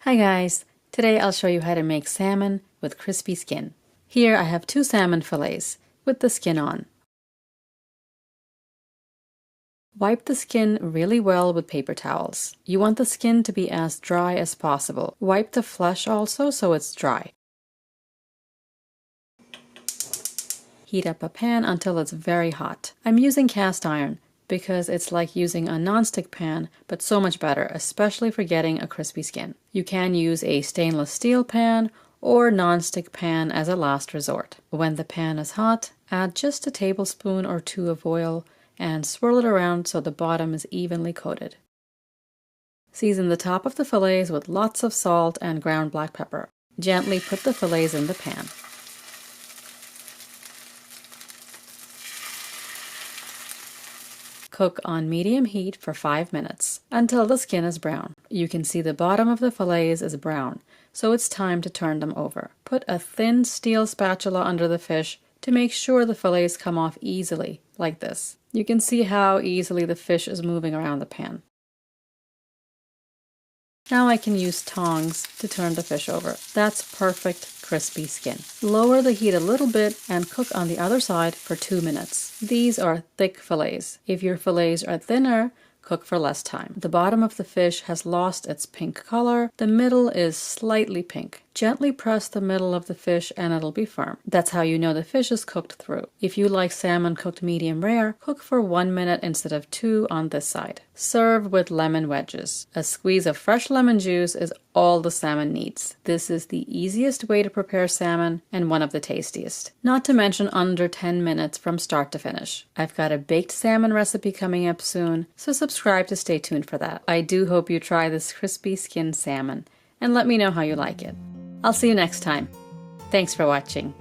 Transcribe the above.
Hi guys! Today I'll show you how to make salmon with crispy skin. Here I have 2 salmon fillets with the skin on. Wipe the skin really well with paper towels. You want the skin to be as dry as possible. Wipe the flesh also so it's dry. Heat up a pan until it's very hot. I'm using cast iron because it's like using a nonstick pan, but so much better, especially for getting a crispy skin. You can use a stainless steel pan or nonstick pan as a last resort. When the pan is hot, add just a tablespoon or 2 of oil and swirl it around so the bottom is evenly coated. Season the top of the fillets with lots of salt and ground black pepper. Gently put the fillets in the pan. Cook on medium heat for 5 minutes until the skin is brown. You can see the bottom of the fillets is brown, so it's time to turn them over. Put a thin steel spatula under the fish to make sure the fillets come off easily, like this. You can see how easily the fish is moving around the pan. Now I can use tongs to turn the fish over. That's perfect crispy skin. Lower the heat a little bit and cook on the other side for 2 minutes. These are thick fillets. If your fillets are thinner, cook for less time. The bottom of the fish has lost its pink color. The middle is slightly pink. Gently press the middle of the fish and it'll be firm. That's how you know the fish is cooked through. If you like salmon cooked medium rare, cook for 1 minute instead of 2 on this side. Serve with lemon wedges. A squeeze of fresh lemon juice is all the salmon needs. This is the easiest way to prepare salmon and one of the tastiest. Not to mention under 10 minutes from start to finish. I've got a baked salmon recipe coming up soon, so subscribe to stay tuned for that. I do hope you try this crispy skinned salmon and let me know how you like it. I'll see you next time. Thanks for watching.